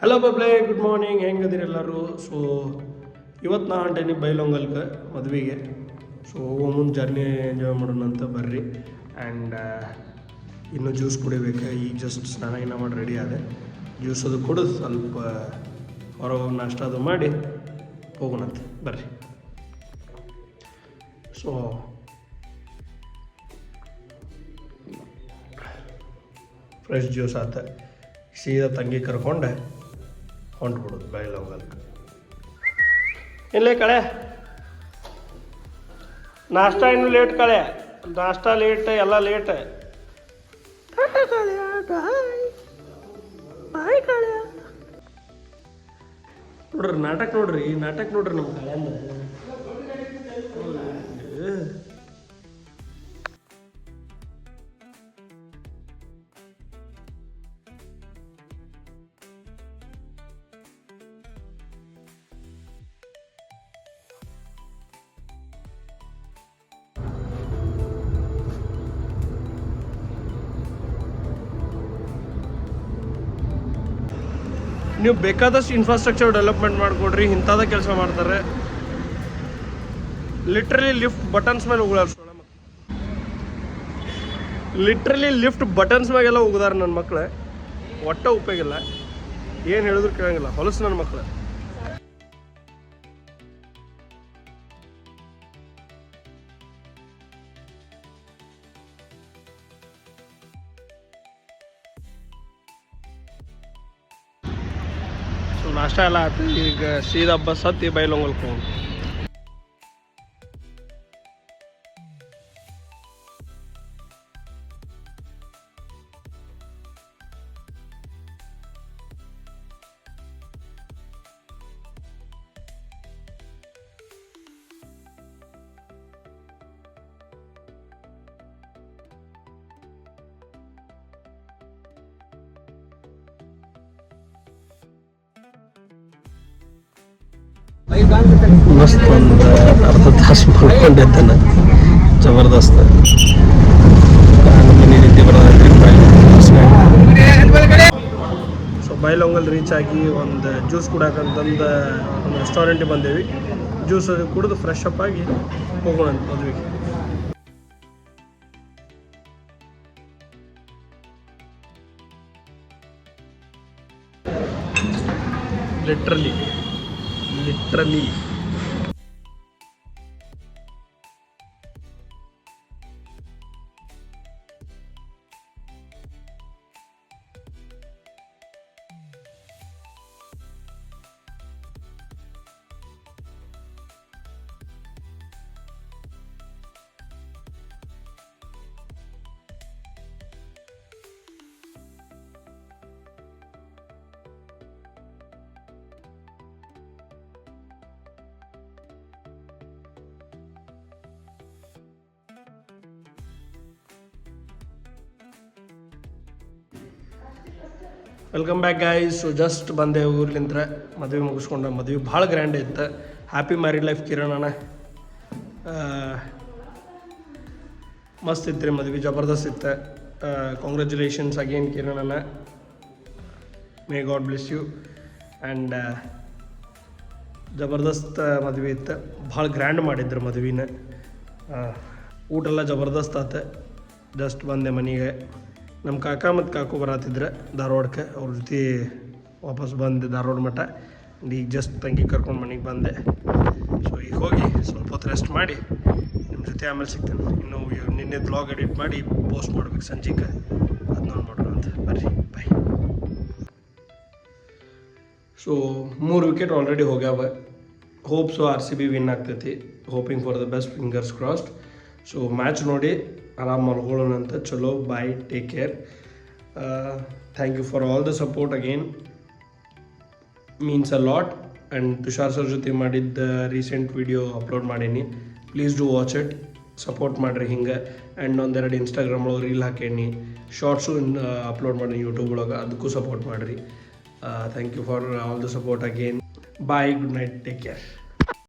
Hello ಬಬ್ಲೆ, good morning. ಹೆಂಗದಿರಿ ಎಲ್ಲರೂ? ಸೊ ಇವತ್ತು ನಾ ಹೊಂಟೇನಿ ಬೈಲೊಂಗಲ್ಗೆ ಮದುವೆಗೆ. ಸೊ ಹೋಗೋ ಮುಂದೆ ಜರ್ನಿ ಎಂಜಾಯ್ ಮಾಡೋಣ ಅಂತ ಬರ್ರಿ. ಆ್ಯಂಡ್ ಇನ್ನೂ ಜ್ಯೂಸ್ ಕುಡಿಬೇಕು. ಈಗ ಜಸ್ಟ್ ಸ್ನಾನ ಗಿನ ಮಾಡಿ ರೆಡಿ ಆದೆ. ಜ್ಯೂಸ್ ಅದು ಕುಡಿದು ಸ್ವಲ್ಪ ಹೊರಗೆ ಹೋಗಿ ನಾಷ್ಟ ಅದು ಮಾಡಿ ಹೋಗೋಣಂತ ಬರ್ರಿ. ಸೊ ಫ್ರೆಶ್ ಜ್ಯೂಸ್ ಆತ, ಸೀದಾ ತಂಗಿ ಕರ್ಕೊಂಡೆ ಹೊಂಟ್ಬಿಡೋದು ಬೈಲೊಂಗಲ್ಗೆ. ಇಲ್ಲೇ ಕಳೆ ನಾಷ್ಟ ಇನ್ನೂ ಲೇಟ್ ಕಳೆ, ನಾಷ್ಟ ಲೇಟ್, ಎಲ್ಲ ಲೇಟ್. ನೋಡ್ರಿ ನಾಟಕ, ನೋಡ್ರಿ ನಾಟಕ, ನೋಡ್ರಿ ನಮ್ಮ ಕಳೆ ಅಂದ್ರೆ ನೀವು ಬೇಕಾದಷ್ಟು ಇನ್ಫ್ರಾಸ್ಟ್ರಕ್ಚರ್ ಡೆವಲಪ್ಮೆಂಟ್ ಮಾಡಿಕೊಡ್ರಿ, ಇಂಥದ ಕೆಲಸ ಮಾಡ್ತಾರೆ. ಲಿಟ್ರಲಿ ಲಿಫ್ಟ್ ಬಟನ್ಸ್ ಮೇಲೆ ಉಗುಳಾಡ್ಸೋಣ, ಲಿಟ್ರಲಿ ಲಿಫ್ಟ್ ಬಟನ್ಸ್ ಮ್ಯಾಗೆಲ್ಲ ಉಗಿದಾರೆ ನನ್ನ ಮಕ್ಳು. ಒಟ್ಟ ಉಪಯೋಗಿಲ್ಲ, ಏನು ಹೇಳಿದ್ರು ಕೇಳಂಗಿಲ್ಲ, ಹೊಲಸು ನನ್ನ ಮಕ್ಳು. ನಾಷ್ಟ ಎಲ್ಲ ಆಯ್ತು, ಈಗ ಸೀದಾ ಬಸ್ ಹತ್ತಿ ಬೈಲೊಂಗಲ್ಗೆ ಹೋಗೋಣ. ಮಸ್ತ್ ಒಂದು ಅರ್ಧ ತಾಸು ಮಾಡ್ಕೊಂಡಿದ್ದಾನೆ, ಜಬರ್ದಸ್ತ್. ರೀತಿ ಸೊ ಬೈಲೊಂಗಲ್ ರೀಚ್ ಆಗಿ ಒಂದು ಜ್ಯೂಸ್ ಕುಡಾಕಂತಂದು ಒಂದು ರೆಸ್ಟೋರೆಂಟಿಗೆ ಬಂದೇವಿ. ಜ್ಯೂಸ್ ಅದು ಕುಡಿದು ಫ್ರೆಶ್ ಅಪ್ ಆಗಿ ಹೋಗೋಣ ಅಂತ ಮದುವೆಗೆ. Literally welcome back guys. So just ಬಂದೆ ಊರ್ಲಿಂದ, ಮದುವೆ ಮುಗಿಸ್ಕೊಂಡೆ. ಮದುವೆ ಭಾಳ ಗ್ರ್ಯಾಂಡ್ ಇತ್ತು. ಹ್ಯಾಪಿ ಮ್ಯಾರಿಡ್ ಲೈಫ್ ಕಿರಣಣ್ಣ. ಮಸ್ತ್ ಇತ್ತು ರೀ ಮದುವೆ, ಜಬರ್ದಸ್ತ್ ಇತ್ತು. ಕಾಂಗ್ರ್ಯಾಚುಲೇಷನ್ಸ್ ಅಗೇನ್ ಕಿರಣಣ್ಣ, may God bless you. And ಜಬರ್ದಸ್ತ್ ಮದುವೆ ಇತ್ತು, ಭಾಳ ಗ್ರ್ಯಾಂಡ್ ಮಾಡಿದ್ರು ಮದುವೆನ. ಊಟ ಎಲ್ಲ ಜಬರ್ದಸ್ತ್ ಆತ. ಜಸ್ಟ್ ಬಂದೆ ಮನೆಗೆ. ನಮ್ಮ ಕಾಕ ಮತ್ತು ಕಾಕು ಬರತ್ತಿದ್ರೆ ಧಾರವಾಡಕ್ಕೆ, ಅವ್ರ ಜೊತೆ ವಾಪಸ್ ಬಂದೆ ಧಾರವಾಡ ಮಠ. ಈಗ ಜಸ್ಟ್ ತಂಗಿ ಕರ್ಕೊಂಡು ಮನೆಗೆ ಬಂದೆ. ಸೊ ಈಗ ಹೋಗಿ ಸ್ವಲ್ಪ ಹೊತ್ತು ರೆಸ್ಟ್ ಮಾಡಿ ನಿಮ್ಮ ಜೊತೆ ಆಮೇಲೆ ಸಿಗ್ತೇನೆ. ಇನ್ನು ನಿನ್ನೆ ಬ್ಲಾಗ್ ಎಡಿಟ್ ಮಾಡಿ ಪೋಸ್ಟ್ ಮಾಡ್ಬೇಕು ಸಂಜೆಗೆ, ಅದು ನೋಡಿ ಮಾಡೋಣ ಅಂತ ಬರ್ರಿ. ಬಾಯ್. ಸೊ 3 ವಿಕೆಟ್ ಆಲ್ರೆಡಿ ಹೋಗ್ಯಾವ. ಹೋಪ್ಸು RCB ವಿನ್ ಆಗ್ತೈತಿ. Hoping for the best, fingers crossed. So match ನೋಡಿ ಆರಾಮ್ ಮಲ್ಕೊಳ್ಳೋಣ ಅಂತ. ಚಲೋ, bye, take care. Thank you for all the support again, means a lot. And Tushar sir ಜೊತೆ ಮಾಡಿದ್ದ ರೀಸೆಂಟ್ ವಿಡಿಯೋ ಅಪ್ಲೋಡ್ ಮಾಡೀನಿ, please do watch it, support ಮಾಡಿರಿ ಹಿಂಗೆ. ಆ್ಯಂಡ್ ಒಂದೆರಡು ಇನ್ಸ್ಟಾಗ್ರಾಮ್ ಒಳಗೆ ರೀಲ್ ಹಾಕೇನಿ, ಶಾರ್ಟ್ಸು ಅಪ್ಲೋಡ್ ಮಾಡೀನಿ ಯೂಟ್ಯೂಬ್ ಒಳಗೆ, ಅದಕ್ಕೂ ಸಪೋರ್ಟ್ ಮಾಡಿರಿ. Thank you for all the support again. Bye, good night, take care.